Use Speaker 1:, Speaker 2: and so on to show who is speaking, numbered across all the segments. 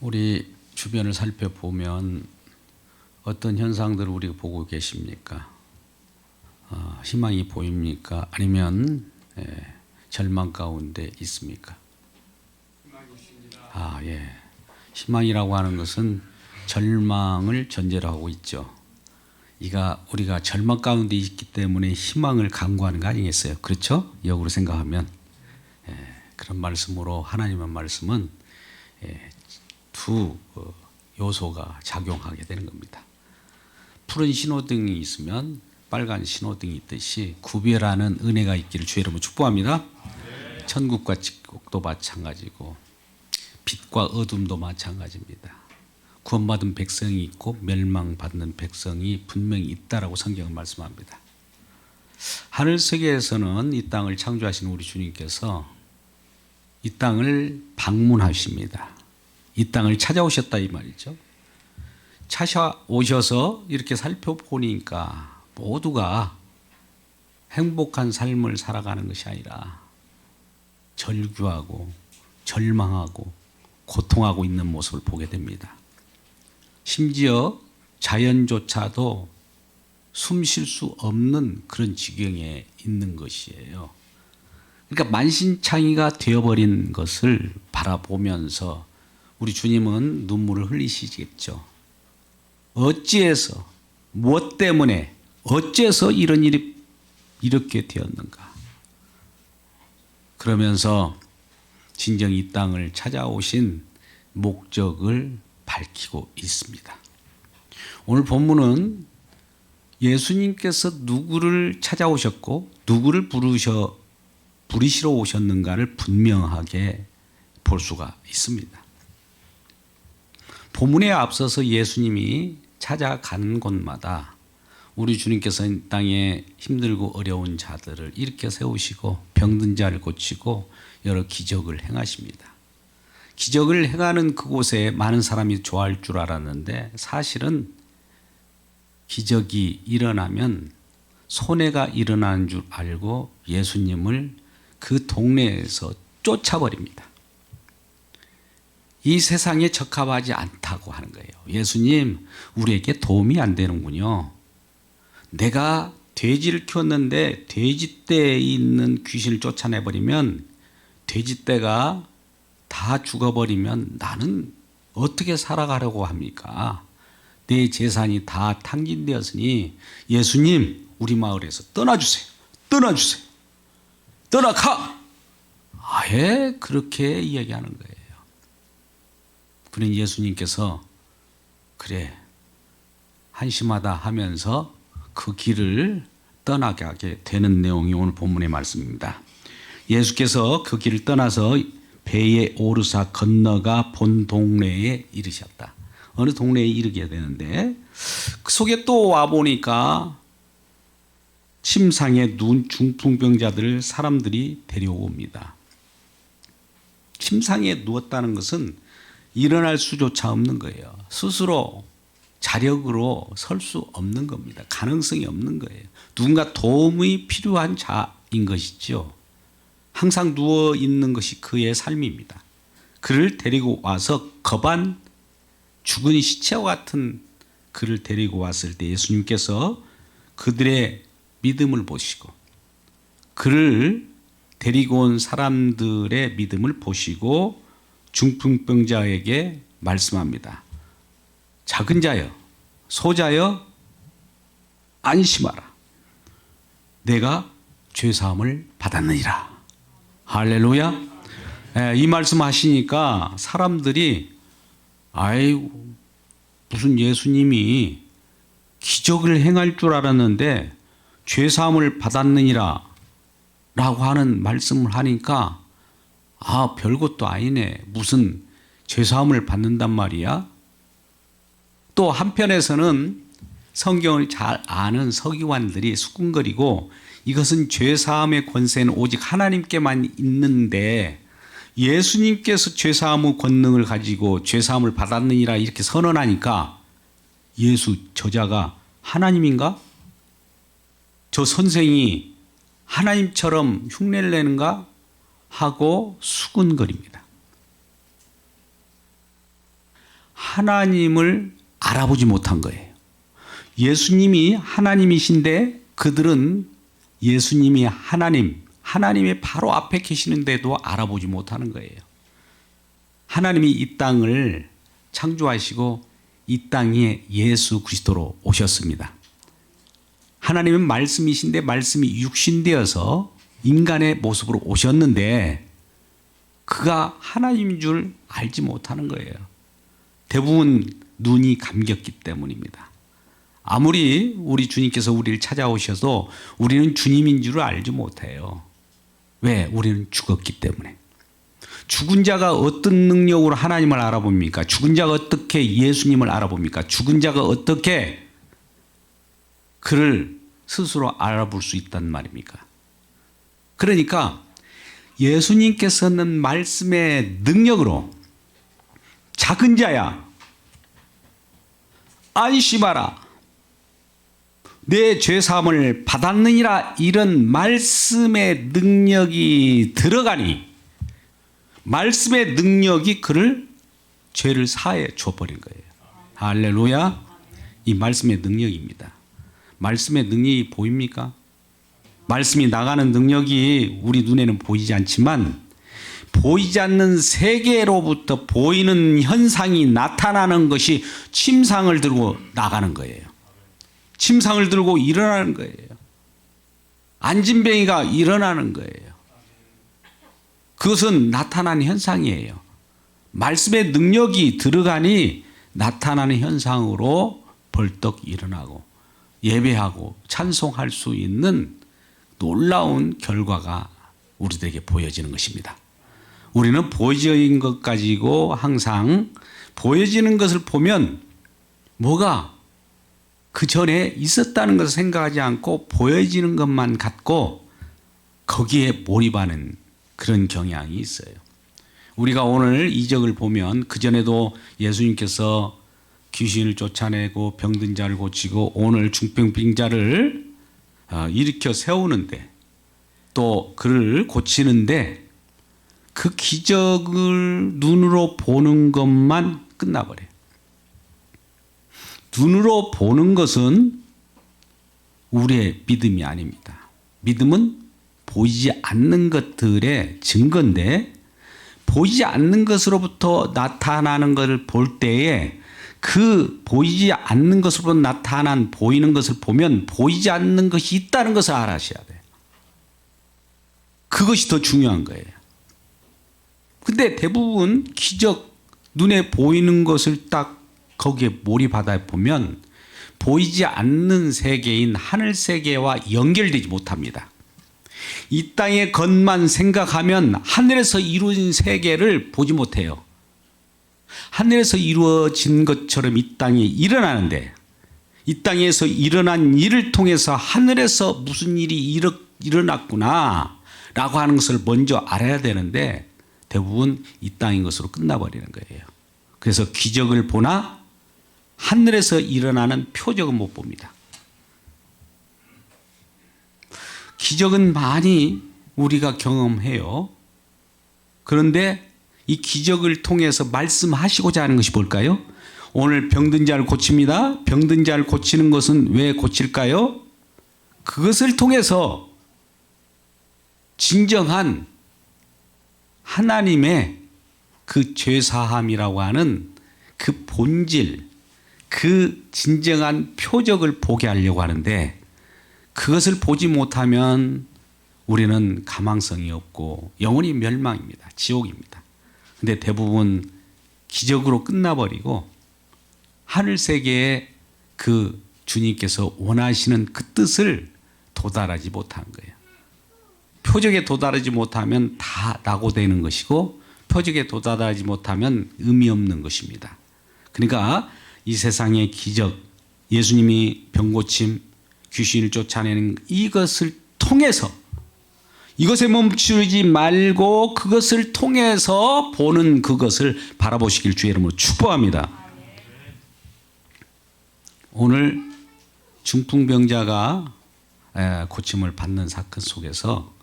Speaker 1: 우리 주변을 살펴보면 어떤 현상들을 우리가 보고 계십니까? 희망이 보입니까? 아니면 절망 가운데 있습니까?
Speaker 2: 희망이 있습니다.
Speaker 1: 예. 희망이라고 하는 것은 절망을 전제로 하고 있죠. 우리가 절망 가운데 있기 때문에 희망을 강구하는 거 아니겠어요? 그렇죠? 역으로 생각하면 그런 말씀으로 하나님의 말씀은 두 요소가 작용하게 되는 겁니다. 푸른 신호등이 있으면 빨간 신호등이 있듯이 구별하는 은혜가 있기를 주의 이름으로 축복합니다. 천국과 지옥도 마찬가지고 빛과 어둠도 마찬가지입니다. 구원받은 백성이 있고 멸망받는 백성이 분명히 있다라고 성경은 말씀합니다. 하늘 세계에서는 이 땅을 창조하신 우리 주님께서 이 땅을 방문하십니다. 이 땅을 찾아오셨다 이 말이죠. 찾아오셔서 이렇게 살펴보니까 모두가 행복한 삶을 살아가는 것이 아니라 절규하고 절망하고 고통하고 있는 모습을 보게 됩니다. 심지어 자연조차도 숨 쉴 수 없는 그런 지경에 있는 것이에요. 그러니까 만신창이가 되어버린 것을 바라보면서 우리 주님은 눈물을 흘리시겠죠. 어찌해서 무엇 때문에 어째서 이런 일이 이렇게 되었는가. 그러면서 진정 이 땅을 찾아오신 목적을 밝히고 있습니다. 오늘 본문은 예수님께서 누구를 찾아오셨고 누구를 부르시러 오셨는가를 분명하게 볼 수가 있습니다. 본문에 앞서서 예수님이 찾아가는 곳마다 우리 주님께서 이 땅에 힘들고 어려운 자들을 일으켜 세우시고 병든 자를 고치고 여러 기적을 행하십니다. 기적을 행하는 그곳에 많은 사람이 좋아할 줄 알았는데 사실은 기적이 일어나면 손해가 일어나는 줄 알고 예수님을 그 동네에서 쫓아버립니다. 이 세상에 적합하지 않다고 하는 거예요. 예수님, 우리에게 도움이 안 되는군요. 내가 돼지를 키웠는데 돼지떼에 있는 귀신을 쫓아내버리면 돼지떼가 다 죽어버리면 나는 어떻게 살아가려고 합니까? 내 재산이 다 탕진되었으니 예수님, 우리 마을에서 떠나주세요. 떠나주세요. 떠나가! 아예 그렇게 이야기하는 거예요. 그런 예수님께서 그래 한심하다 하면서 그 길을 떠나게 하게 되는 내용이 오늘 본문의 말씀입니다. 예수께서 그 길을 떠나서 배에 오르사 건너가 본 동네에 이르셨다. 어느 동네에 이르게 되는데 그 속에 또 와보니까 침상에 누운 중풍병자들을 사람들이 데려옵니다. 침상에 누웠다는 것은 일어날 수조차 없는 거예요. 스스로 자력으로 설 수 없는 겁니다. 가능성이 없는 거예요. 누군가 도움이 필요한 자인 것이죠. 항상 누워 있는 것이 그의 삶입니다. 그를 데리고 와서 겁한 죽은 시체와 같은 그를 데리고 왔을 때 예수님께서 그들의 믿음을 보시고 그를 데리고 온 사람들의 믿음을 보시고 중풍병자에게 말씀합니다. 작은 자여, 소자여, 안심하라. 내가 죄사함을 받았느니라. 할렐루야. 이 말씀 하시니까 사람들이 아이고 무슨 예수님이 기적을 행할 줄 알았는데 죄사함을 받았느니라 라고 하는 말씀을 하니까 별것도 아니네. 무슨 죄사함을 받는단 말이야? 또 한편에서는 성경을 잘 아는 서기관들이 수군거리고 이것은 죄사함의 권세는 오직 하나님께만 있는데 예수님께서 죄사함의 권능을 가지고 죄사함을 받았느니라 이렇게 선언하니까 예수 저자가 하나님인가? 저 선생이 하나님처럼 흉내를 내는가? 하고 수군거립니다. 하나님을 알아보지 못한 거예요. 예수님이 하나님이신데 그들은 예수님이 하나님의 바로 앞에 계시는데도 알아보지 못하는 거예요. 하나님이 이 땅을 창조하시고 이 땅에 예수 그리스도로 오셨습니다. 하나님은 말씀이신데 말씀이 육신되어서 인간의 모습으로 오셨는데 그가 하나님인 줄 알지 못하는 거예요. 대부분 눈이 감겼기 때문입니다. 아무리 우리 주님께서 우리를 찾아오셔도 우리는 주님인 줄 알지 못해요. 왜? 우리는 죽었기 때문에. 죽은 자가 어떤 능력으로 하나님을 알아봅니까? 죽은 자가 어떻게 예수님을 알아봅니까? 죽은 자가 어떻게 그를 스스로 알아볼 수 있단 말입니까? 그러니까 예수님께서는 말씀의 능력으로 작은 자야 안심하라 내 죄사함을 받았느니라 이런 말씀의 능력이 들어가니 말씀의 능력이 그를 죄를 사해 줘버린 거예요. 할렐루야. 이 말씀의 능력입니다. 말씀의 능력이 보입니까? 말씀이 나가는 능력이 우리 눈에는 보이지 않지만 보이지 않는 세계로부터 보이는 현상이 나타나는 것이 침상을 들고 나가는 거예요. 침상을 들고 일어나는 거예요. 안진뱅이가 일어나는 거예요. 그것은 나타나는 현상이에요. 말씀의 능력이 들어가니 나타나는 현상으로 벌떡 일어나고 예배하고 찬송할 수 있는 놀라운 결과가 우리들에게 보여지는 것입니다. 우리는 보여진 것 가지고 항상 보여지는 것을 보면 뭐가 그 전에 있었다는 것을 생각하지 않고 보여지는 것만 갖고 거기에 몰입하는 그런 경향이 있어요. 우리가 오늘 이적을 보면 그전에도 예수님께서 귀신을 쫓아내고 병든 자를 고치고 오늘 중풍병자를 일으켜 세우는데 또 그를 고치는데 그 기적을 눈으로 보는 것만 끝나버려요. 눈으로 보는 것은 우리의 믿음이 아닙니다. 믿음은 보이지 않는 것들의 증거인데 보이지 않는 것으로부터 나타나는 것을 볼 때에 그 보이지 않는 것으로 나타난 보이는 것을 보면 보이지 않는 것이 있다는 것을 알아셔야 돼요. 그것이 더 중요한 거예요. 근데 대부분 기적, 눈에 보이는 것을 딱 거기에 몰입하다 보면 보이지 않는 세계인 하늘 세계와 연결되지 못합니다. 이 땅의 것만 생각하면 하늘에서 이루어진 세계를 보지 못해요. 하늘에서 이루어진 것처럼 이 땅에 일어나는데 이 땅에서 일어난 일을 통해서 하늘에서 무슨 일이 일어났구나 라고 하는 것을 먼저 알아야 되는데 대부분 이 땅인 것으로 끝나버리는 거예요. 그래서 기적을 보나 하늘에서 일어나는 표적은 못 봅니다. 기적은 많이 우리가 경험해요. 그런데 이 기적을 통해서 말씀하시고자 하는 것이 뭘까요? 오늘 병든 자를 고칩니다. 병든 자를 고치는 것은 왜 고칠까요? 그것을 통해서 진정한 하나님의 그 죄사함이라고 하는 그 본질, 그 진정한 표적을 보게 하려고 하는데 그것을 보지 못하면 우리는 가망성이 없고 영원히 멸망입니다. 지옥입니다. 근데 대부분 기적으로 끝나버리고 하늘 세계에 그 주님께서 원하시는 그 뜻을 도달하지 못한 거예요. 표적에 도달하지 못하면 다 낙오되는 것이고 표적에 도달하지 못하면 의미 없는 것입니다. 그러니까 이 세상의 기적, 예수님이 병고침, 귀신을 쫓아내는 이것을 통해서 이것에 멈추지 말고 그것을 통해서 보는 그것을 바라보시길 주의 이름으로 축복합니다. 오늘 중풍병자가 고침을 받는 사건 속에서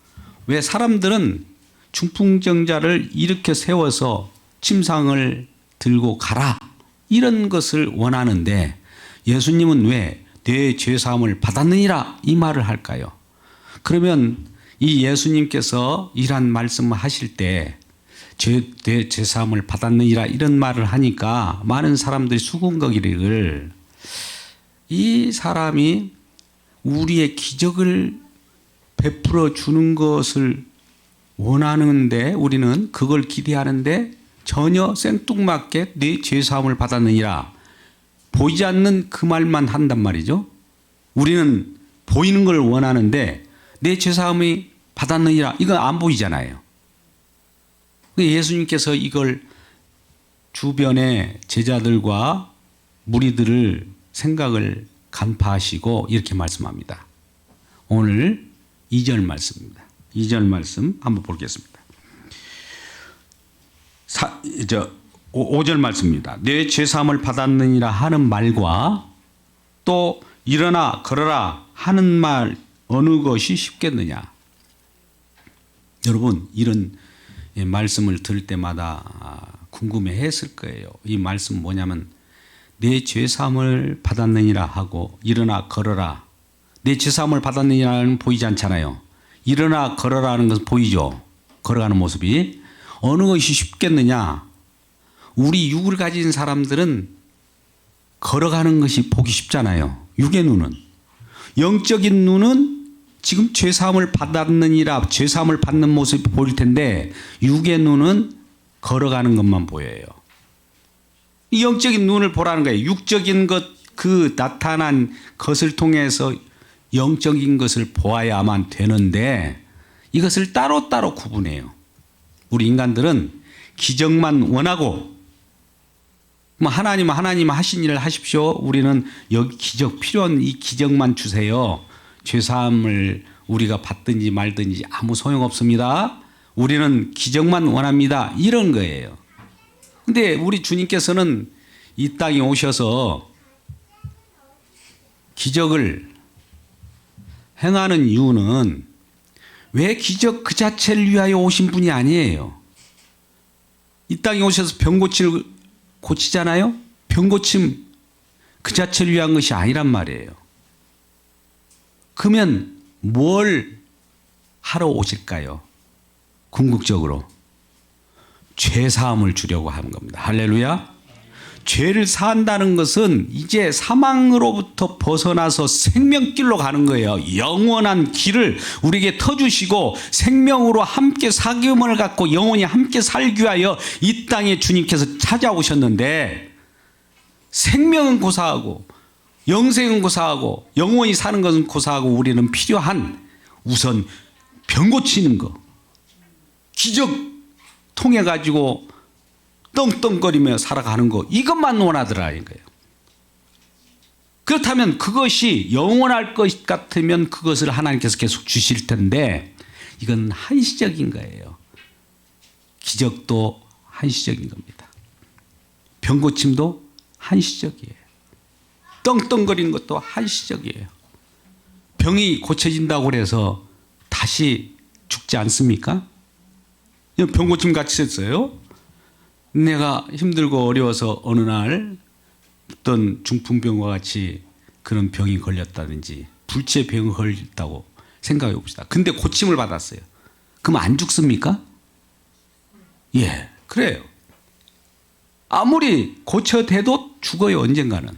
Speaker 1: 왜 사람들은 중풍병자를 일으켜 세워서 침상을 들고 가라 이런 것을 원하는데 예수님은 왜 내 죄사함을 받았느니라 이 말을 할까요? 그러면 이 예수님께서 이런 말씀을 하실 때 내 죄사함을 받았느니라 이런 말을 하니까 많은 사람들이 수군거리를 이 사람이 우리의 기적을 베풀어 주는 것을 원하는데 우리는 그걸 기대하는데 전혀 생뚱맞게 내 죄사함을 받았느니라 보이지 않는 그 말만 한단 말이죠. 우리는 보이는 걸 원하는데 내 죄사함이 받았느니라 이건 안 보이잖아요. 예수님께서 이걸 주변의 제자들과 무리들을 생각을 간파하시고 이렇게 말씀합니다. 오늘 2절 말씀입니다. 2절 말씀 한번 보겠습니다. 5절 말씀입니다. 내 죄사함을 받았느니라 하는 말과 또 일어나 걸어라 하는 말 어느 것이 쉽겠느냐. 여러분 이런 말씀을 들을 때마다 궁금해했을 거예요. 이 말씀 뭐냐면 내 죄사함을 받았느니라 하고 일어나 걸어라. 내 죄사함을 받았느니라는 보이지 않잖아요. 일어나 걸어라는 것은 보이죠. 걸어가는 모습이. 어느 것이 쉽겠느냐. 우리 육을 가진 사람들은 걸어가는 것이 보기 쉽잖아요. 육의 눈은. 영적인 눈은 지금 죄사함을 받았느니라 죄사함을 받는 모습이 보일 텐데 육의 눈은 걸어가는 것만 보여요. 이 영적인 눈을 보라는 거예요. 육적인 것 그 나타난 것을 통해서 영적인 것을 보아야만 되는데 이것을 따로따로 구분해요. 우리 인간들은 기적만 원하고 뭐 하나님 하신 일을 하십시오. 우리는 여기 기적 필요한 이 기적만 주세요. 죄사함을 우리가 받든지 말든지 아무 소용없습니다. 우리는 기적만 원합니다. 이런 거예요. 근데 우리 주님께서는 이 땅에 오셔서 기적을 행하는 이유는 왜 기적 그 자체를 위하여 오신 분이 아니에요. 이 땅에 오셔서 병 고치잖아요. 병 고침 그 자체를 위한 것이 아니란 말이에요. 그러면 뭘 하러 오실까요? 궁극적으로 죄사함을 주려고 하는 겁니다. 할렐루야. 죄를 사한다는 것은 이제 사망으로부터 벗어나서 생명길로 가는 거예요. 영원한 길을 우리에게 터주시고 생명으로 함께 사귐을 갖고 영원히 함께 살기 위하여 이 땅에 주님께서 찾아오셨는데 생명은 고사하고 영생은 고사하고 영원히 사는 것은 고사하고 우리는 필요한 우선 병 고치는 거 기적 통해 가지고 떵떵거리며 살아가는 거 이것만 원하더라는 거예요. 그렇다면 그것이 영원할 것 같으면 그것을 하나님께서 계속 주실 텐데 이건 한시적인 거예요. 기적도 한시적인 겁니다. 병 고침도 한시적이에요. 떵떵거리는 것도 한시적이에요. 병이 고쳐진다고 해서 다시 죽지 않습니까? 병 고침 같이 했어요. 내가 힘들고 어려워서 어느 날 어떤 중풍병과 같이 그런 병이 걸렸다든지 불치병이 걸렸다고 생각해 봅시다. 근데 고침을 받았어요. 그럼 안 죽습니까? 예, 그래요. 아무리 고쳐대도 죽어요, 언젠가는.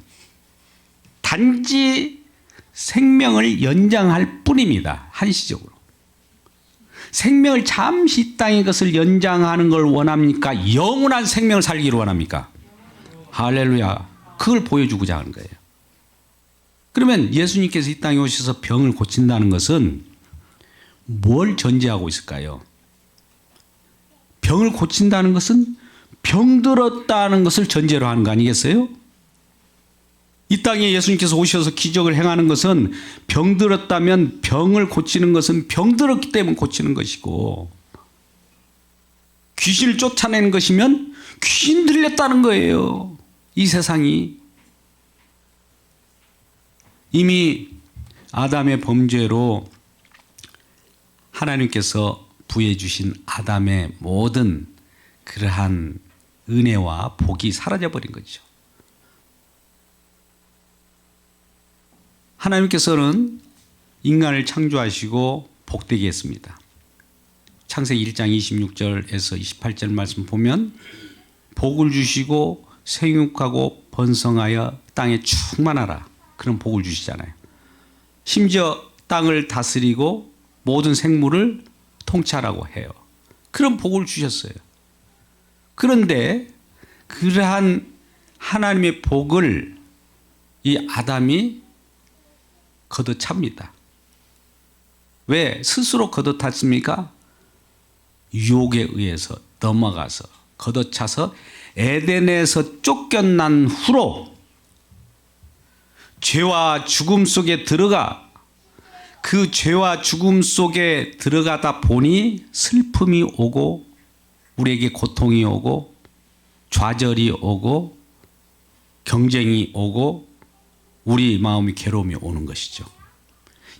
Speaker 1: 단지 생명을 연장할 뿐입니다. 한시적으로. 생명을 잠시 이 땅의 것을 연장하는 걸 원합니까? 영원한 생명을 살기를 원합니까? 할렐루야. 그걸 보여주고자 하는 거예요. 그러면 예수님께서 이 땅에 오셔서 병을 고친다는 것은 뭘 전제하고 있을까요? 병을 고친다는 것은 병들었다는 것을 전제로 하는 거 아니겠어요? 이 땅에 예수님께서 오셔서 기적을 행하는 것은 병들었다면 병을 고치는 것은 병들었기 때문에 고치는 것이고 귀신을 쫓아내는 것이면 귀신 들렸다는 거예요. 이 세상이 이미 아담의 범죄로 하나님께서 부여해 주신 아담의 모든 그러한 은혜와 복이 사라져 버린 거죠. 하나님께서는 인간을 창조하시고 복되게 했습니다. 창세기 1장 26절에서 28절 말씀 보면 복을 주시고 생육하고 번성하여 땅에 충만하라, 그런 복을 주시잖아요. 심지어 땅을 다스리고 모든 생물을 통치하라고 해요. 그런 복을 주셨어요. 그런데 그러한 하나님의 복을 이 아담이 걷어찹니다. 왜 스스로 걷어탔습니까? 유혹에 의해서 넘어가서 걷어차서 에덴에서 쫓겨난 후로 죄와 죽음 속에 들어가, 그 죄와 죽음 속에 들어가다 보니 슬픔이 오고 우리에게 고통이 오고 좌절이 오고 경쟁이 오고 우리 마음이 괴로움이 오는 것이죠.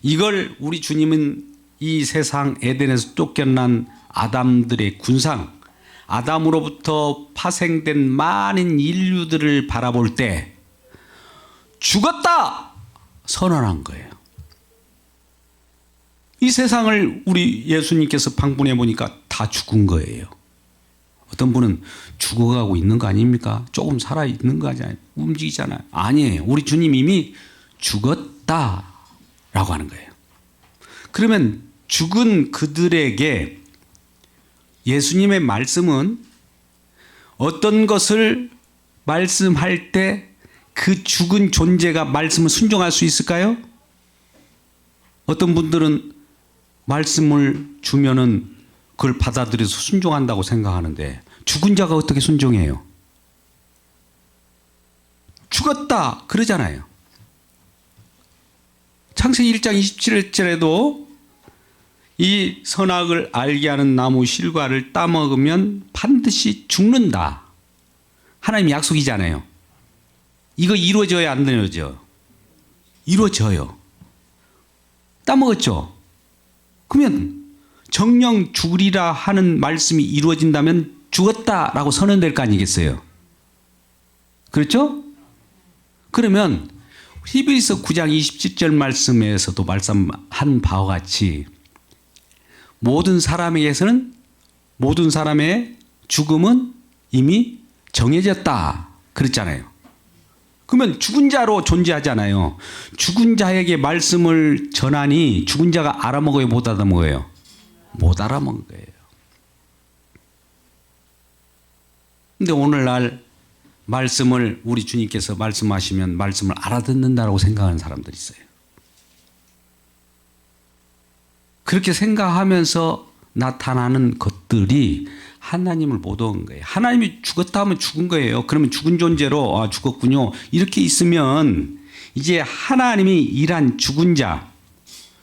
Speaker 1: 이걸 우리 주님은 이 세상 에덴에서 쫓겨난 아담들의 군상, 아담으로부터 파생된 많은 인류들을 바라볼 때 죽었다 선언한 거예요. 이 세상을 우리 예수님께서 방문해 보니까 다 죽은 거예요. 어떤 분은 죽어가고 있는 거 아닙니까? 조금 살아있는 거 아니잖아요. 움직이잖아요. 아니에요. 우리 주님 이미 죽었다라고 하는 거예요. 그러면 죽은 그들에게 예수님의 말씀은 어떤 것을 말씀할 때 그 죽은 존재가 말씀을 순종할 수 있을까요? 어떤 분들은 말씀을 주면은 그걸 받아들여서 순종한다고 생각하는데 죽은 자가 어떻게 순종해요? 죽었다 그러잖아요. 창세기 1장 27절에도 이 선악을 알게 하는 나무 실과를 따먹으면 반드시 죽는다. 하나님 약속이잖아요. 이거 이루어져야 안 이루어져? 이루어져요. 따먹었죠? 그러면 정령 죽으리라 하는 말씀이 이루어진다면 죽었다라고 선언될 거 아니겠어요? 그렇죠? 그러면 히브리서 9장 27절 말씀에서도 말씀한 바와 같이 모든 사람에게서는 모든 사람의 죽음은 이미 정해졌다 그랬잖아요. 그러면 죽은 자로 존재하잖아요. 죽은 자에게 말씀을 전하니 죽은 자가 알아먹어요, 못 알아먹어요? 못 알아먹은 거예요. 근데 오늘날 말씀을 우리 주님께서 말씀하시면 말씀을 알아듣는다라고 생각하는 사람들이 있어요. 그렇게 생각하면서 나타나는 것들이 하나님을 못 얻은 거예요. 하나님이 죽었다 하면 죽은 거예요. 그러면 죽은 존재로 죽었군요. 이렇게 있으면 이제 하나님이 일한 죽은 자,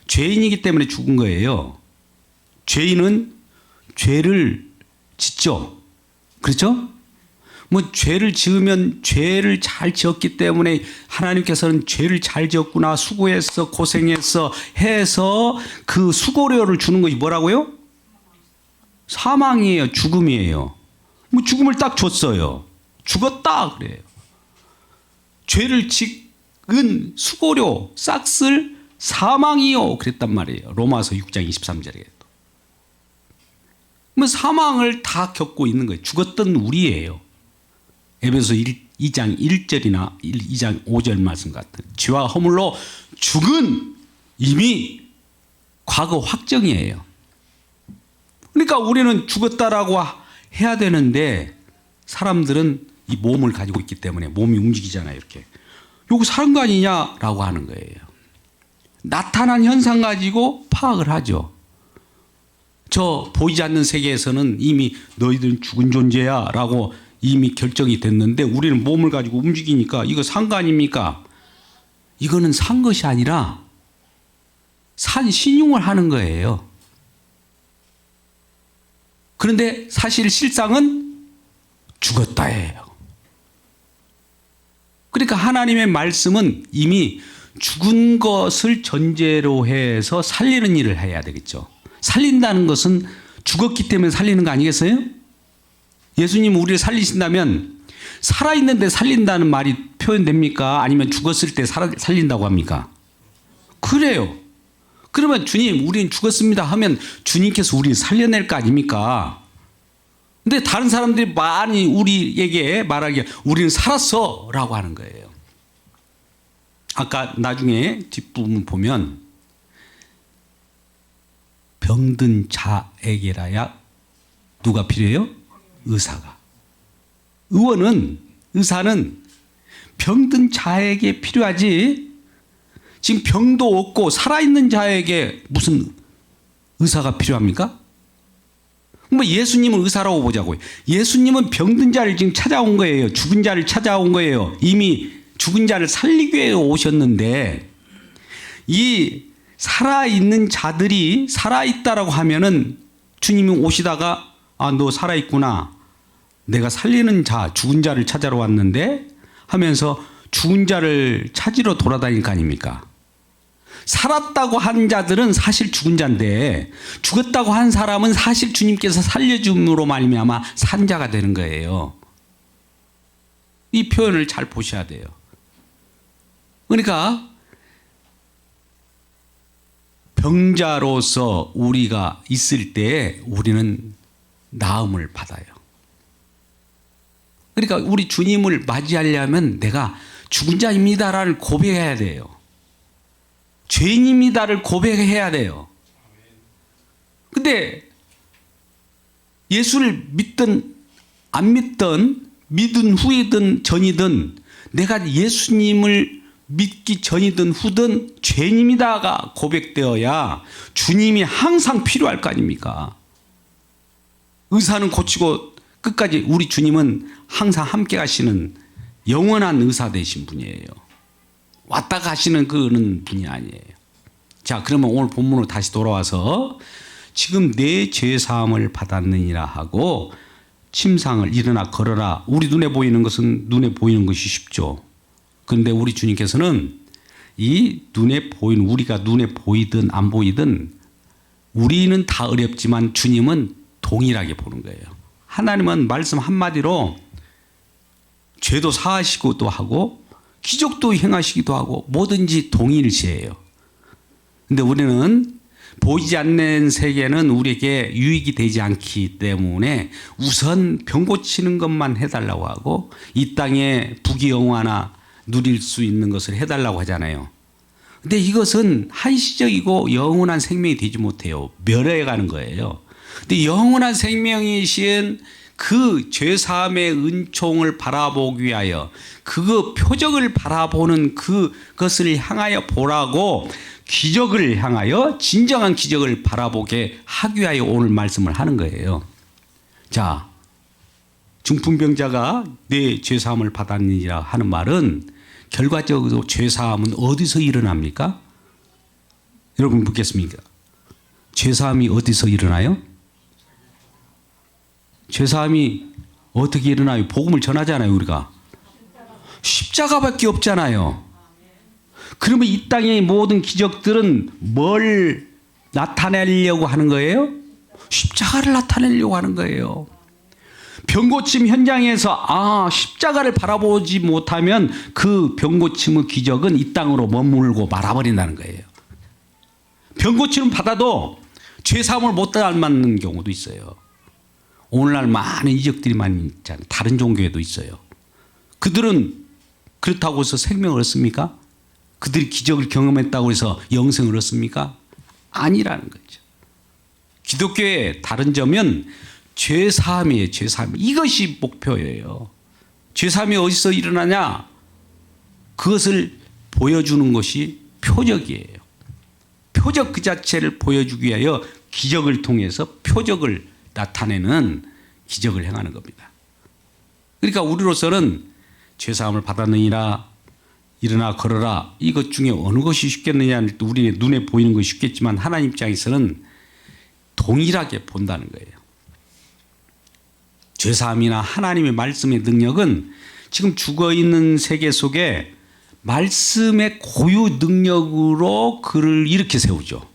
Speaker 1: 죄인이기 때문에 죽은 거예요. 죄인은 죄를 짓죠. 그렇죠? 뭐 죄를 지으면 죄를 잘 지었기 때문에 하나님께서는 죄를 잘 지었구나, 수고했어, 고생했어 해서 그 수고료를 주는 것이 뭐라고요? 사망이에요. 죽음이에요. 뭐 죽음을 딱 줬어요. 죽었다 그래요. 죄를 지은 수고료 싹쓸 사망이요 그랬단 말이에요. 로마서 6장 23절에. 뭐 사망을 다 겪고 있는 거예요. 죽었던 우리예요. 에베소 2장 1절이나 2장 5절 말씀 같은 죄와 허물로 죽은 이미 과거 확정이에요. 그러니까 우리는 죽었다라고 해야 되는데 사람들은 이 몸을 가지고 있기 때문에 몸이 움직이잖아요. 이렇게. 요거 사는 거 아니냐라고 하는 거예요. 나타난 현상 가지고 파악을 하죠. 저 보이지 않는 세계에서는 이미 너희들은 죽은 존재야 라고 이미 결정이 됐는데 우리는 몸을 가지고 움직이니까 이거 산 거 아닙니까? 이거는 산 것이 아니라 산 신용을 하는 거예요. 그런데 사실 실상은 죽었다예요. 그러니까 하나님의 말씀은 이미 죽은 것을 전제로 해서 살리는 일을 해야 되겠죠. 살린다는 것은 죽었기 때문에 살리는 거 아니겠어요? 예수님 우리를 살리신다면 살아있는데 살린다는 말이 표현됩니까? 아니면 죽었을 때 살린다고 합니까? 그래요. 그러면 주님, 우리는 죽었습니다 하면 주님께서 우리를 살려낼 거 아닙니까? 근데 다른 사람들이 많이 우리에게 말하기에 우리는 살았어 라고 하는 거예요. 아까 나중에 뒷부분 보면 병든 자에게라야 누가 필요해요? 의사가. 의사는 병든 자에게 필요하지, 지금 병도 없고 살아있는 자에게 무슨 의사가 필요합니까? 뭐 예수님은 의사라고 보자고요. 예수님은 병든 자를 지금 찾아온 거예요. 죽은 자를 찾아온 거예요. 이미 죽은 자를 살리기 위해 오셨는데, 이 살아있는 자들이 살아있다라고 하면은 주님이 오시다가 아, 너 살아있구나, 내가 살리는 자, 죽은 자를 찾아러 왔는데 하면서 죽은 자를 찾으러 돌아다닐 거 아닙니까? 살았다고 한 자들은 사실 죽은 자인데 죽었다고 한 사람은 사실 주님께서 살려줌으로 말미암아 산 자가 되는 거예요. 이 표현을 잘 보셔야 돼요. 그러니까 병자로서 우리가 있을 때 우리는 나음을 받아요. 그러니까 우리 주님을 맞이하려면 내가 죽은 자입니다라는 고백해야 돼요. 죄인입니다를 고백해야 돼요. 근데 예수를 믿든 안 믿든, 믿은 후이든 전이든, 내가 예수님을 믿기 전이든 후든 죄인입니다가 고백되어야 주님이 항상 필요할 거 아닙니까? 의사는 고치고 끝까지, 우리 주님은 항상 함께 가시는 영원한 의사 되신 분이에요. 왔다 가시는 그런 분이 아니에요. 자, 그러면 오늘 본문으로 다시 돌아와서 지금 내 죄사함을 받았느니라 하고 침상을 일어나 걸어라. 우리 눈에 보이는 것은 눈에 보이는 것이 쉽죠. 그런데 우리 주님께서는 이 눈에 보이는, 우리가 눈에 보이든 안 보이든 우리는 다 어렵지만 주님은 동일하게 보는 거예요. 하나님은 말씀 한마디로 죄도 사하시고도 하고 기적도 행하시기도 하고 뭐든지 동일시해요. 근데 우리는 보이지 않는 세계는 우리에게 유익이 되지 않기 때문에 우선 병 고치는 것만 해달라고 하고 이 땅에 부귀영화나 누릴 수 있는 것을 해달라고 하잖아요. 근데 이것은 한시적이고 영원한 생명이 되지 못해요. 멸해 가는 거예요. 근데 영원한 생명이신 그 죄사함의 은총을 바라보기 위하여, 그 표적을 바라보는 그것을 향하여 보라고, 기적을 향하여, 진정한 기적을 바라보게 하기 위하여 오늘 말씀을 하는 거예요. 자, 중풍병자가 내 죄사함을 받았느니라 하는 말은 결과적으로 죄사함은 어디서 일어납니까? 여러분 묻겠습니까? 죄사함이 어디서 일어나요? 죄사함이 어떻게 일어나요? 복음을 전하잖아요, 우리가. 십자가밖에 없잖아요. 그러면 이 땅의 모든 기적들은 뭘 나타내려고 하는 거예요? 십자가를 나타내려고 하는 거예요. 병고침 현장에서 십자가를 바라보지 못하면 그 병고침의 기적은 이 땅으로 머물고 말아버린다는 거예요. 병고침을 받아도 죄사함을 못 닮는 경우도 있어요. 오늘날 많은 이적들이 많이 있잖아요. 다른 종교에도 있어요. 그들은 그렇다고 해서 생명을 얻습니까? 그들이 기적을 경험했다고 해서 영생을 얻습니까? 아니라는 거죠. 기독교의 다른 점은 죄사함이에요. 죄사함. 이것이 목표예요. 죄사함이 어디서 일어나냐? 그것을 보여주는 것이 표적이에요. 표적 그 자체를 보여주기 위하여 기적을 통해서 표적을 나타내는 기적을 행하는 겁니다. 그러니까 우리로서는 죄사함을 받았느니라, 일어나 걸어라, 이것 중에 어느 것이 쉽겠느냐, 우리 눈에 보이는 것이 쉽겠지만 하나님 입장에서는 동일하게 본다는 거예요. 죄사함이나 하나님의 말씀의 능력은 지금 죽어있는 세계 속에 말씀의 고유 능력으로 그를 일으켜 세우죠.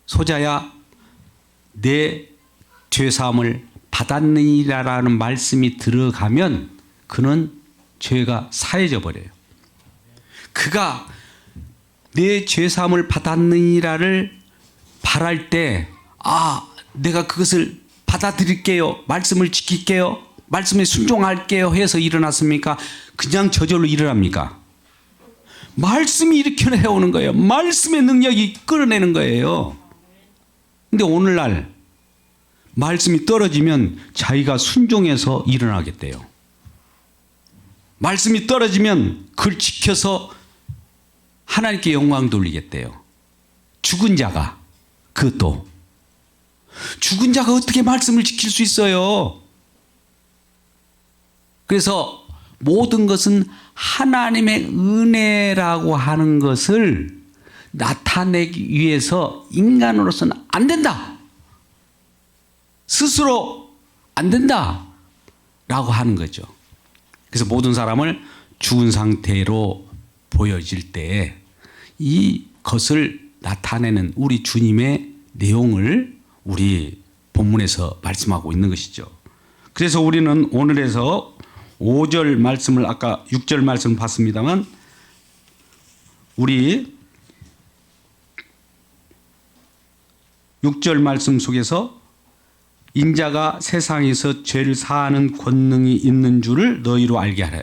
Speaker 1: 소자야 내 죄사함을 받았느니라라는 말씀이 들어가면 그는 죄가 사해져 버려요. 그가 내 죄사함을 받았느니라를 바랄 때, 내가 그것을 받아들일게요. 말씀을 지킬게요. 말씀에 순종할게요 해서 일어났습니까? 그냥 저절로 일어납니까? 말씀이 일으켜내오는 거예요. 말씀의 능력이 끌어내는 거예요. 근데 오늘날 말씀이 떨어지면 자기가 순종해서 일어나겠대요. 말씀이 떨어지면 그걸 지켜서 하나님께 영광 돌리겠대요. 죽은 자가, 그것도 죽은 자가 어떻게 말씀을 지킬 수 있어요? 그래서 모든 것은 하나님의 은혜라고 하는 것을 나타내기 위해서 인간으로서는 안 된다. 스스로 안 된다. 라고 하는 거죠. 그래서 모든 사람을 죽은 상태로 보여질 때 이것을 나타내는 우리 주님의 내용을 우리 본문에서 말씀하고 있는 것이죠. 그래서 우리는 오늘에서 5절 말씀을 아까 6절 말씀 봤습니다만 우리 6절 말씀 속에서 인자가 세상에서 죄를 사하는 권능이 있는 줄을 너희로 알게 하래요.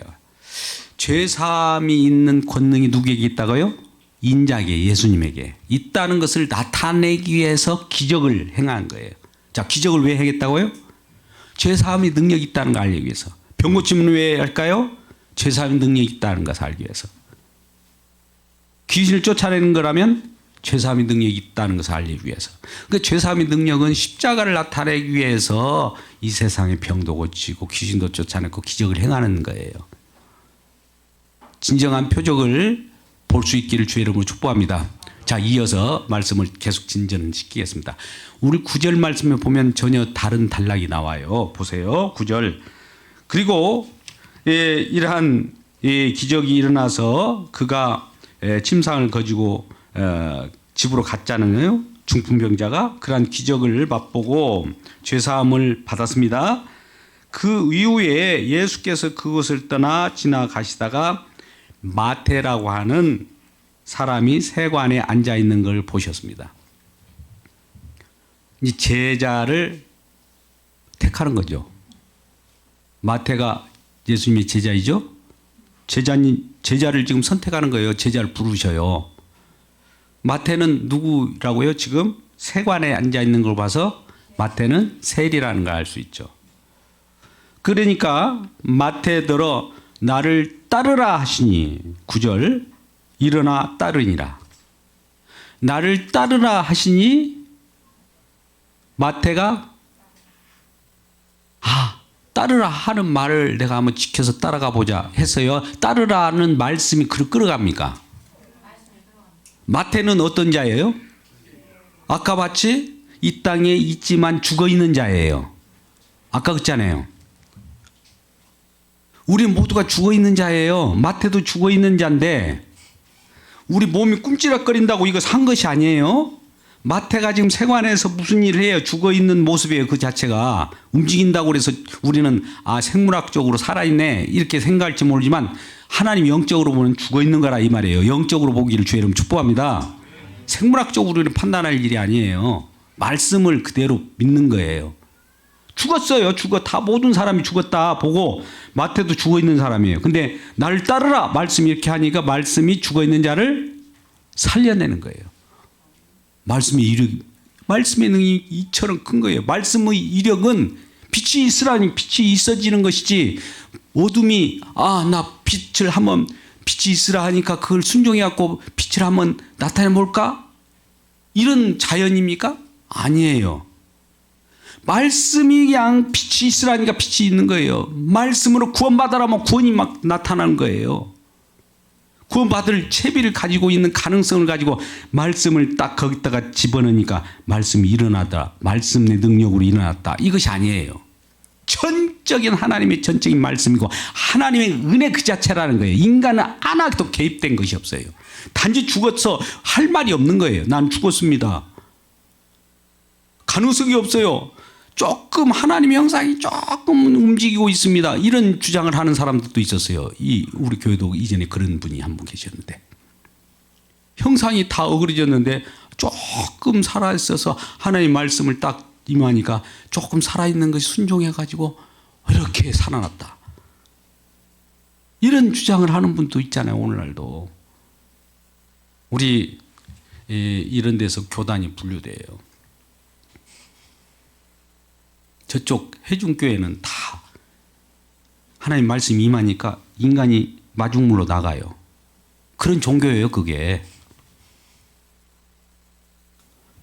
Speaker 1: 죄 사함이 있는 권능이 누구에게 있다고요? 인자에게, 예수님에게 있다는 것을 나타내기 위해서 기적을 행한 거예요. 자, 기적을 왜 하겠다고요? 죄 사함이 능력이 있다는 걸 알기 위해서. 병 고침은 왜 할까요? 죄 사함이 능력이 있다는 것을 알기 위해서. 귀신을 쫓아내는 거라면 죄 사함이 능력이 있다는 것을 알기 위해서. 그 죄 사함의 능력은 십자가를 나타내기 위해서 이 세상의 병도 고치고 귀신도 쫓아내고 기적을 행하는 거예요. 진정한 표적을 볼 수 있기를 주의 이름으로 축복합니다. 자, 이어서 말씀을 계속 진전시키겠습니다. 우리 9절 말씀에 보면 전혀 다른 단락이 나와요. 보세요. 9절. 그리고 이러한 기적이 일어나서 그가 침상을 가지고 집으로 갔잖아요. 중풍병자가 그러한 기적을 맛보고 죄사함을 받았습니다. 그 이후에 예수께서 그곳을 떠나 지나가시다가 마태라고 하는 사람이 세관에 앉아 있는 걸 보셨습니다. 이 제자를 택하는 거죠. 마태가 예수님의 제자이죠. 제자를 지금 선택하는 거예요. 제자를 부르셔요. 마태는 누구라고요? 지금 세관에 앉아 있는 걸 봐서 마태는 세리라는 걸 알 수 있죠. 그러니까 마태더러 나를 따르라 하시니 9절 일어나 따르니라. 나를 따르라 하시니 마태가 따르라 하는 말을 내가 한번 지켜서 따라가 보자 했어요. 따르라는 말씀이 그를 끌어갑니까? 마태는 어떤 자예요? 아까 봤지? 이 땅에 있지만 죽어 있는 자예요. 아까 그랬잖아요. 우리 모두가 죽어 있는 자예요. 마태도 죽어 있는 자인데 우리 몸이 꿈찔거린다고 이거 산 것이 아니에요. 마태가 지금 세관에서 무슨 일을 해요? 죽어 있는 모습이에요. 그 자체가 움직인다고 그래서 우리는 생물학적으로 살아있네 이렇게 생각할지 모르지만 하나님 영적으로 보면 죽어 있는 거라 이 말이에요. 영적으로 보기를 주의 이름 축복합니다. 생물학적으로는 판단할 일이 아니에요. 말씀을 그대로 믿는 거예요. 죽었어요. 다 모든 사람이 죽었다 보고 마태도 죽어 있는 사람이에요. 근데 나를 따르라 말씀이 이렇게 하니까 말씀이 죽어 있는 자를 살려내는 거예요. 말씀의 능력이 이처럼 큰 거예요. 말씀의 이력은 빛이 있으라니 빛이 있어지는 것이지 어둠이 나 빛을 한번 빛이 있으라 하니까 그걸 순종해갖고 빛을 한번 나타내 볼까? 이런 자연입니까? 아니에요. 말씀이 그냥 빛이 있으라니까 빛이 있는 거예요. 말씀으로 구원받아라면 구원이 막 나타나는 거예요. 구원받을 채비를 가지고 있는 가능성을 가지고 말씀을 딱 거기다가 집어넣으니까 말씀이 일어나다. 말씀의 능력으로 일어났다. 이것이 아니에요. 전적인 하나님의 전적인 말씀이고 하나님의 은혜 그 자체라는 거예요. 인간은 하나도 개입된 것이 없어요. 단지 죽어서 할 말이 없는 거예요. 난 죽었습니다. 가능성이 없어요. 조금 하나님의 형상이 조금 움직이고 있습니다. 이런 주장을 하는 사람들도 있었어요. 우리 교회도 이전에 그런 분이 한 분 계셨는데 형상이 다 어그러졌는데 조금 살아있어서 하나님의 말씀을 딱 임하니까 조금 살아있는 것이 순종해가지고 이렇게 살아났다. 이런 주장을 하는 분도 있잖아요. 오늘날도. 우리 이런 데서 교단이 분류돼요. 저쪽 해중교회는 다 하나님 말씀이 임하니까 인간이 마중물로 나가요. 그런 종교예요, 그게.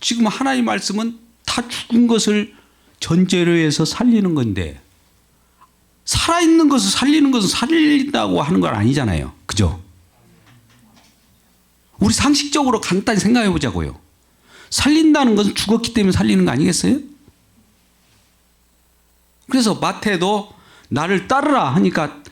Speaker 1: 지금 하나님 말씀은 다 죽은 것을 전제로 해서 살리는 건데, 살아있는 것을 살리는 것은 살린다고 하는 건 아니잖아요. 그죠? 우리 상식적으로 간단히 생각해 보자고요. 살린다는 것은 죽었기 때문에 살리는 거 아니겠어요? 그래서 마태도 나를 따르라 하니까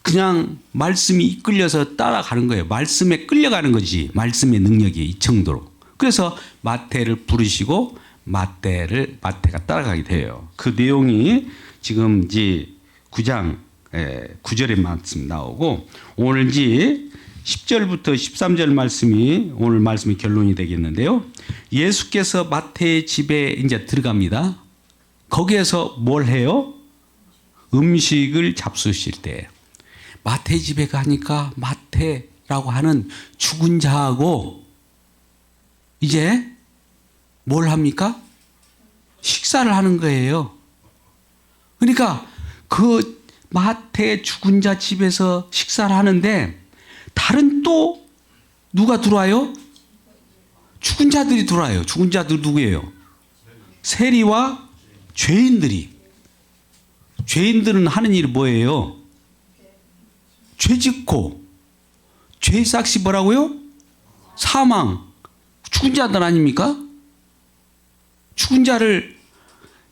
Speaker 1: 그냥 말씀이 이끌려서 따라가는 거예요. 말씀에 끌려가는 거지. 말씀의 능력이 이 정도로. 그래서 마태를 부르시고 마태가 따라가게 돼요. 그 내용이 지금 이제 9장 9절에 말씀 나오고, 오늘 이제 10절부터 13절 말씀이 오늘 말씀의 결론이 되겠는데요. 예수께서 마태의 집에 이제 들어갑니다. 거기에서 뭘 해요? 음식을 잡수실 때 마태 집에 가니까 마태라고 하는 죽은 자하고 이제 뭘 합니까? 식사를 하는 거예요. 그러니까 그 마태 죽은 자 집에서 식사를 하는데 다른 또 누가 들어와요? 죽은 자들이 들어와요. 죽은 자들 누구예요? 세리와 죄인들이. 죄인들은 하는 일이 뭐예요? 죄 짓고 죄의 삭시 뭐라고요? 사망. 죽은 자들 아닙니까? 죽은 자를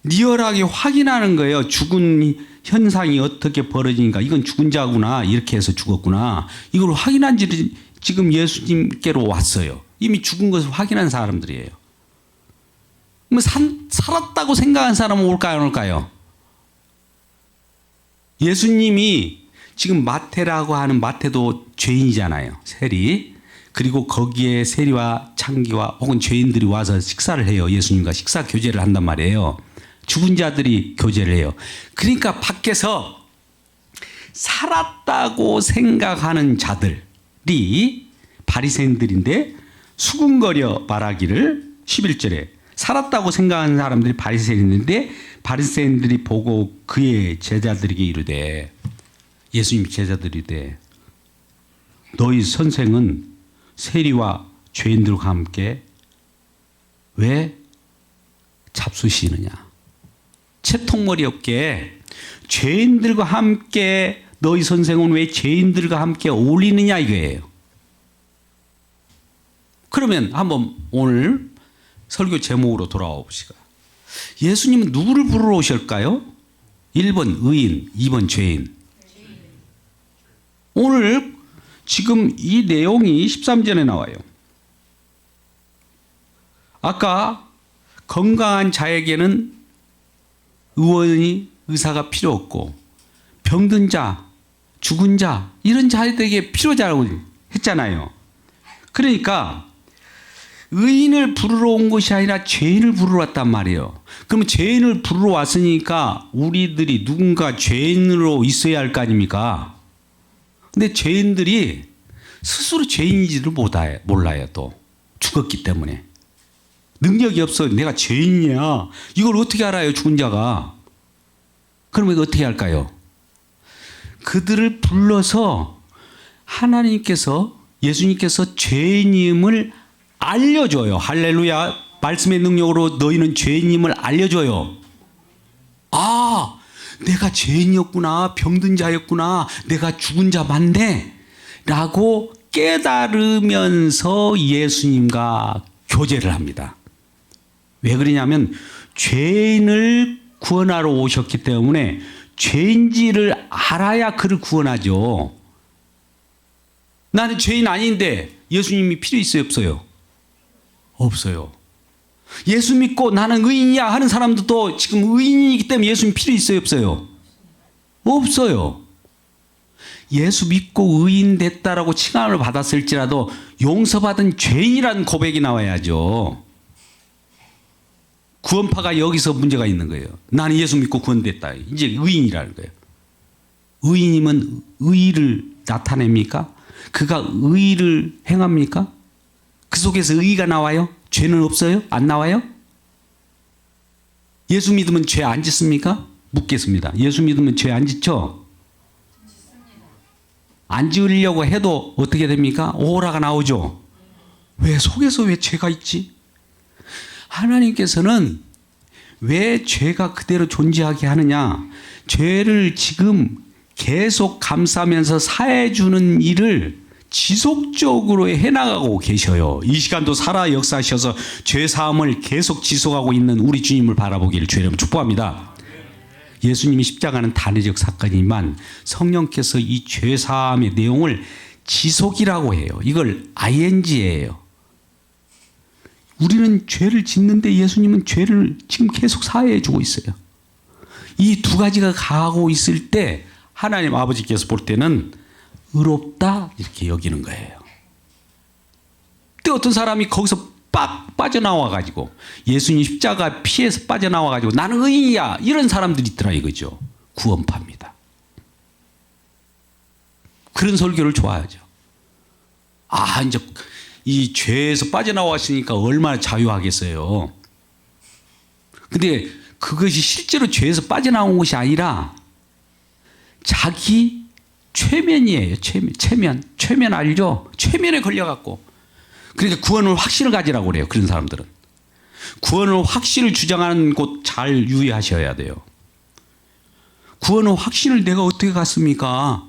Speaker 1: 리얼하게 확인하는 거예요. 죽은 현상이 어떻게 벌어지니까 이건 죽은 자구나, 이렇게 해서 죽었구나, 이걸 확인한 지 지금 예수님께로 왔어요. 이미 죽은 것을 확인한 사람들이에요. 그럼 살았다고 생각한 사람은 올까요, 안 올까요? 예수님이 지금 마태라고 하는, 마태도 죄인이잖아요. 세리. 그리고 거기에 세리와 창기와 혹은 죄인들이 와서 식사를 해요. 예수님과 식사 교제를 한단 말이에요. 죽은 자들이 교제를 해요. 그러니까 밖에서 살았다고 생각하는 자들이 바리새인들인데 수군거려 말하기를, 11절에 살았다고 생각하는 사람들이 바리새인인데 바리새인들이 보고 그의 제자들에게 이르되, 예수님 제자들이 이르되 너희 선생은 세리와 죄인들과 함께 왜 잡수시느냐. 채통머리 없게 죄인들과 함께 너희 선생은 왜 죄인들과 함께 어울리느냐 이거예요. 그러면 한번 오늘 설교 제목으로 돌아와 봅시다. 예수님은 누구를 부르러 오실까요? 1번 의인, 2번 죄인. 오늘 지금 이 내용이 13절에 나와요. 아까 건강한 자에게는 의사가 필요 없고 병든 자, 죽은 자, 이런 자들에게 필요자라고 했잖아요. 그러니까 의인을 부르러 온 것이 아니라 죄인을 부르러 왔단 말이에요. 그러면 죄인을 부르러 왔으니까 우리들이 누군가 죄인으로 있어야 할 거 아닙니까? 근데 죄인들이 스스로 죄인인지를 몰라요. 또 죽었기 때문에 능력이 없어. 내가 죄인이야, 이걸 어떻게 알아요? 죽은 자가. 그러면 어떻게 할까요? 그들을 불러서 하나님께서, 예수님께서 죄인임을 알려줘요. 할렐루야. 말씀의 능력으로 너희는 죄인임을 알려줘요. 아, 내가 죄인이었구나, 병든 자였구나, 내가 죽은 자 맞네 라고 깨달으면서 예수님과 교제를 합니다. 왜 그러냐면 죄인을 구원하러 오셨기 때문에 죄인지를 알아야 그를 구원하죠. 나는 죄인 아닌데 예수님이 필요 있어요, 없어요? 없어요. 예수 믿고 나는 의인이야 하는 사람들도 지금 의인이기 때문에 예수님 필요 있어요, 없어요? 없어요. 예수 믿고 의인 됐다라고 칭함을 받았을지라도 용서받은 죄인이라는 고백이 나와야죠. 구원파가 여기서 문제가 있는 거예요. 나는 예수 믿고 구원됐다. 이제 의인이라는 거예요. 의인이면 의의를 나타냅니까? 그가 의의를 행합니까? 그 속에서 의의가 나와요? 죄는 없어요? 안 나와요? 예수 믿으면 죄 안 짓습니까? 묻겠습니다. 예수 믿으면 죄 안 짓죠? 안 지으려고 해도 어떻게 됩니까? 오라가 나오죠. 왜 속에서 왜 죄가 있지? 하나님께서는 왜 죄가 그대로 존재하게 하느냐? 죄를 지금 계속 감싸면서 사해주는 일을 지속적으로 해나가고 계셔요. 이 시간도 살아 역사하셔서 죄사함을 계속 지속하고 있는 우리 주님을 바라보기를 주의 이름으로 축복합니다. 예수님이 십자가는 단회적 사건이지만 성령께서 이 죄사함의 내용을 지속이라고 해요. 이걸 ing예요. 우리는 죄를 짓는데 예수님은 죄를 지금 계속 사해해 주고 있어요. 이 두 가지가 가고 있을 때 하나님 아버지께서 볼 때는 의롭다 이렇게 여기는 거예요. 또 어떤 사람이 거기서 빡 빠져나와 가지고 예수님 십자가 피해서 빠져나와 가지고 나는 의인이야 이런 사람들이 있더라 이거죠. 구원파입니다. 그런 설교를 좋아하죠. 아 이제 이 죄에서 빠져나왔으니까 얼마나 자유하겠어요. 근데 그것이 실제로 죄에서 빠져나온 것이 아니라 자기 최면이에요. 최면 알죠? 최면에 걸려갖고. 그러니까 구원을 확신을 가지라고 그래요. 그런 사람들은. 구원을 확신을 주장하는 곳 잘 유의하셔야 돼요. 구원의 확신을 내가 어떻게 갖습니까?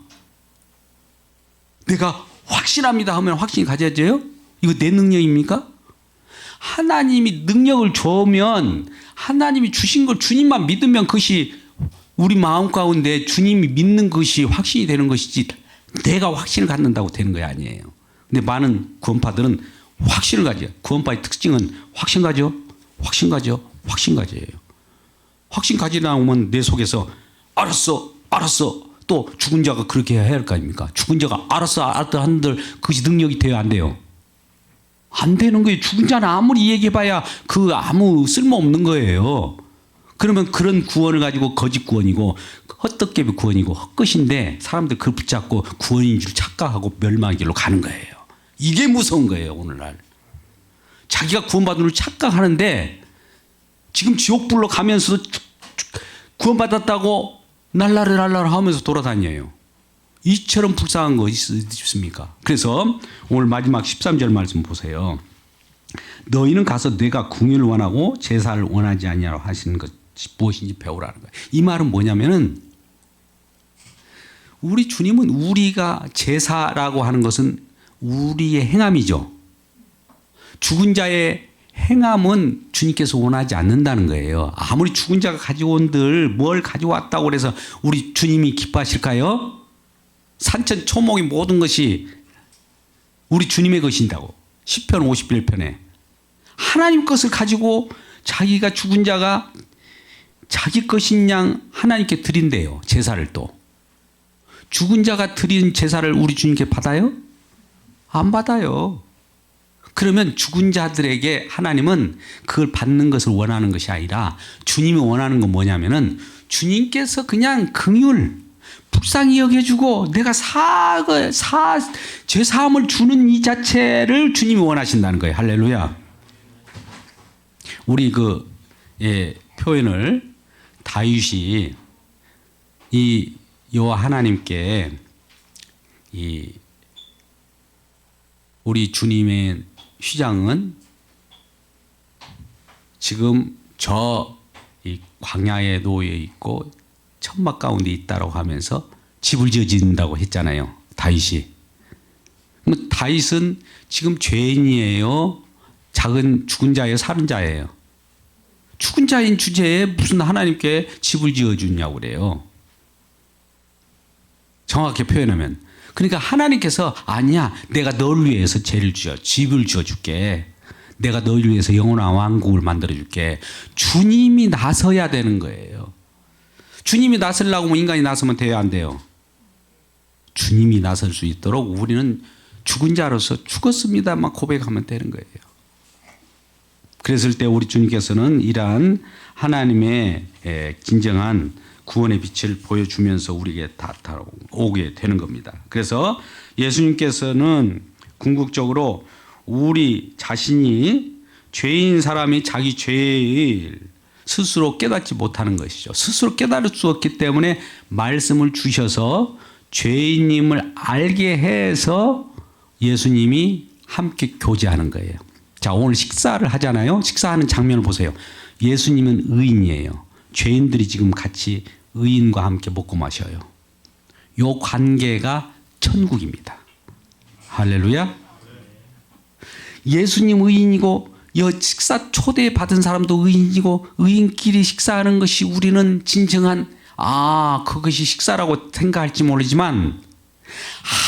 Speaker 1: 내가 확신합니다 하면 확신이 가져져요? 이거 내 능력입니까? 하나님이 능력을 주면 하나님이 주신 걸 주님만 믿으면 그것이 우리 마음 가운데 주님이 믿는 것이 확신이 되는 것이지 내가 확신을 갖는다고 되는 거 아니에요. 근데 많은 구원파들은 확신을 가져요. 구원파의 특징은 확신 가져, 확신 가져, 확신 가져예요. 확신 가지다 보면 내 속에서 알았어. 또 죽은 자가 그렇게 해야 할 거 아닙니까? 죽은 자가 알았어 한들 그것이 능력이 돼요, 안 돼요? 안 되는 거예요. 죽은 자는 아무리 얘기해봐야 그 아무 쓸모없는 거예요. 그러면 그런 구원을 가지고 거짓 구원이고 헛되게 구원이고 헛것인데 사람들 그걸 붙잡고 구원인 줄 착각하고 멸망의 길로 가는 거예요. 이게 무서운 거예요. 오늘날 자기가 구원받은 줄 착각하는데 지금 지옥불로 가면서도 구원받았다고 날라를 하면서 돌아다녀요. 이처럼 불쌍한 거 있습니까? 그래서 오늘 마지막 13절 말씀 보세요. 너희는 가서 내가 궁유를 원하고 제사를 원하지 아니하라 하시는 것이 무엇인지 배우라는 거예요. 이 말은 뭐냐면은 우리 주님은 우리가 제사라고 하는 것은 우리의 행함이죠. 죽은 자의 행함은 주님께서 원하지 않는다는 거예요. 아무리 죽은 자가 가지고 온들 뭘 가져왔다고 그래서 우리 주님이 기뻐하실까요? 산천 초목이 모든 것이 우리 주님의 것인다고. 시편 51편에 하나님 것을 가지고 자기가 죽은 자가 자기 것인 양 하나님께 드린대요. 제사를 또. 죽은 자가 드린 제사를 우리 주님께 받아요? 안 받아요. 그러면 죽은 자들에게 하나님은 그걸 받는 것을 원하는 것이 아니라 주님이 원하는 건 뭐냐면은 주님께서 그냥 긍휼 불쌍히 여겨주고 내가 죄사함을 주는 이 자체를 주님이 원하신다는 거예요. 할렐루야. 우리 표현을 다윗이 이 여호와 하나님께 이 우리 주님의 휘장은 지금 저 이 광야에 놓여 있고 천막 가운데 있다라고 하면서 집을 지어진다고 했잖아요. 다윗이. 그럼 다윗은 지금 죄인이에요? 작은 죽은 자예요? 사는 자예요? 죽은 자인 주제에 무슨 하나님께 집을 지어주냐고 그래요. 정확히 표현하면. 그러니까 하나님께서 아니야 내가 너를 위해서 집을 지어줄게. 내가 너를 위해서 영원한 왕국을 만들어줄게. 주님이 나서야 되는 거예요. 주님이 나서려고 하면 인간이 나서면 돼요 안 돼요? 주님이 나설 수 있도록 우리는 죽은 자로서 죽었습니다만 고백하면 되는 거예요. 그랬을 때 우리 주님께서는 이러한 하나님의 진정한 구원의 빛을 보여주면서 우리에게 다가오게 되는 겁니다. 그래서 예수님께서는 궁극적으로 우리 자신이 죄인 사람이 자기 죄를 스스로 깨닫지 못하는 것이죠. 스스로 깨달을 수 없기 때문에 말씀을 주셔서 죄인임을 알게 해서 예수님이 함께 교제하는 거예요. 자, 오늘 식사를 하잖아요. 식사하는 장면을 보세요. 예수님은 의인이에요. 죄인들이 지금 같이 의인과 함께 먹고 마셔요. 요 관계가 천국입니다. 할렐루야. 예수님 의인이고 식사 초대 받은 사람도 의인이고 의인끼리 식사하는 것이 우리는 진정한 그것이 식사라고 생각할지 모르지만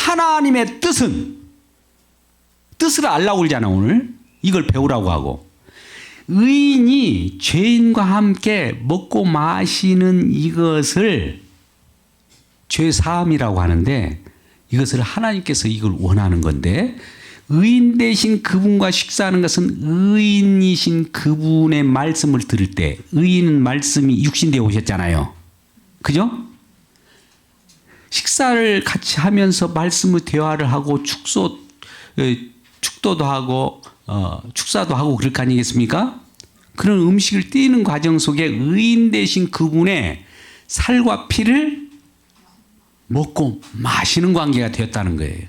Speaker 1: 하나님의 뜻을 알라고 그러잖아. 오늘 이걸 배우라고 하고 의인이 죄인과 함께 먹고 마시는 이것을 죄사함이라고 하는데 이것을 하나님께서 이걸 원하는 건데 의인 대신 그분과 식사하는 것은 의인이신 그분의 말씀을 들을 때 의인은 말씀이 육신되어 오셨잖아요. 그죠? 식사를 같이 하면서 말씀을 대화를 하고 축도도 하고 축사도 하고 그럴 거 아니겠습니까? 그런 음식을 띄는 과정 속에 의인 대신 그분의 살과 피를 먹고 마시는 관계가 되었다는 거예요.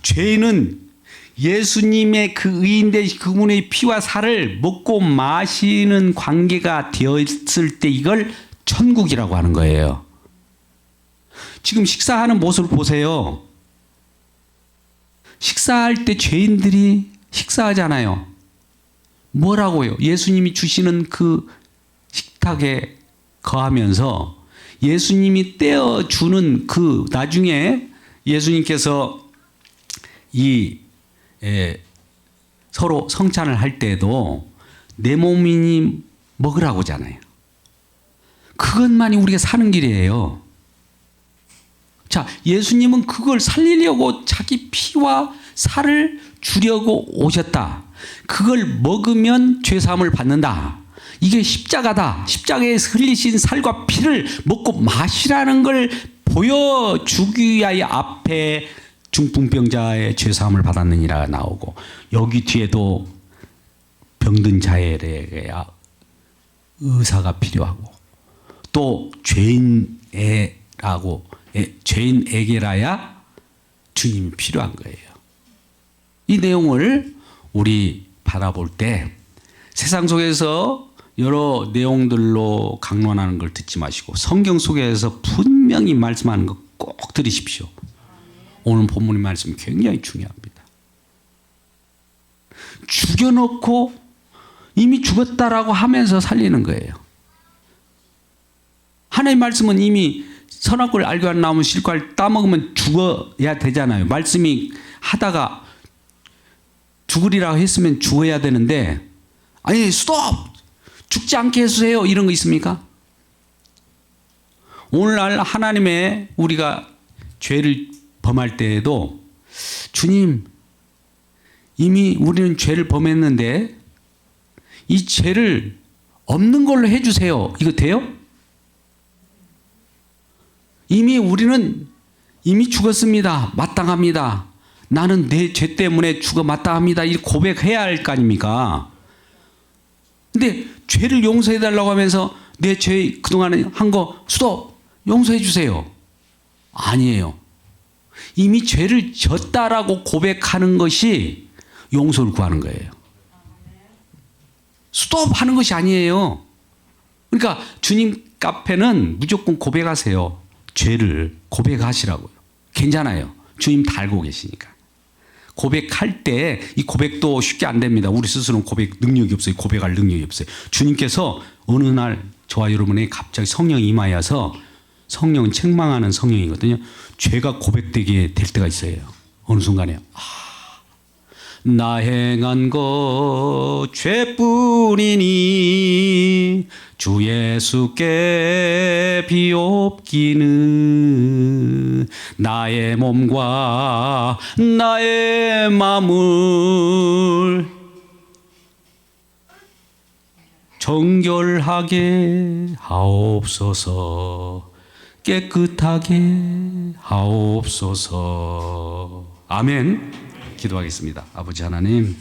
Speaker 1: 죄인은 예수님의 그 의인 대신 그분의 피와 살을 먹고 마시는 관계가 되었을 때 이걸 천국이라고 하는 거예요. 지금 식사하는 모습을 보세요. 식사할 때 죄인들이 식사하잖아요. 뭐라고요? 예수님이 주시는 그 식탁에 거하면서 예수님이 떼어주는 그 나중에 예수님께서 서로 성찬을 할 때도 내 몸이니 먹으라고 하잖아요. 그것만이 우리가 사는 길이에요. 자, 예수님은 그걸 살리려고 자기 피와 살을 주려고 오셨다. 그걸 먹으면 죄사함을 받는다. 이게 십자가다. 십자가에서 흘리신 살과 피를 먹고 마시라는 걸 보여주기 위하여 앞에 중풍병자의 죄사함을 받았느니라 나오고 여기 뒤에도 병든 자에게 의사가 필요하고 또 죄인에게라야 주님이 필요한 거예요. 이 내용을 우리 바라볼 때 세상 속에서 여러 내용들로 강론하는 걸 듣지 마시고 성경 속에서 분명히 말씀하는 거 꼭 들으십시오. 오늘 본문의 말씀 굉장히 중요합니다. 죽여놓고 이미 죽었다라고 하면서 살리는 거예요. 하나님의 말씀은 이미 선악과를 알고 안 나오면 실과를 따먹으면 죽어야 되잖아요. 말씀이 하다가 죽으리라고 했으면 죽어야 되는데 아니 스톱! 죽지 않게 해주세요. 이런 거 있습니까? 오늘날 하나님의 우리가 죄를 범할 때에도 주님 이미 우리는 죄를 범했는데 이 죄를 없는 걸로 해주세요. 이거 돼요? 우리는 이미 죽었습니다. 마땅합니다. 나는 내 죄 때문에 죽어 마땅합니다. 이렇게 고백해야 할 거 아닙니까? 근데 죄를 용서해 달라고 하면서 내 죄 그동안에 한 거 스톱! 용서해 주세요. 아니에요. 이미 죄를 졌다라고 고백하는 것이 용서를 구하는 거예요. 스톱 하는 것이 아니에요. 그러니까 주님 카페는 무조건 고백하세요. 죄를 고백하시라고요. 괜찮아요. 주님 다 알고 계시니까. 고백할 때 이 고백도 쉽게 안 됩니다. 우리 스스로는 고백 능력이 없어요. 고백할 능력이 없어요. 주님께서 어느 날 저와 여러분에게 갑자기 성령이 임하여서 성령은 책망하는 성령이거든요. 죄가 고백되게 될 때가 있어요. 어느 순간에 나 행한 것 죄뿐이니 주 예수께 비옵기는 나 나의 몸과 나의 마음을 정결하게 하옵소서. 깨끗하게 하옵소서. 아멘. 기도하겠습니다. 아버지 하나님,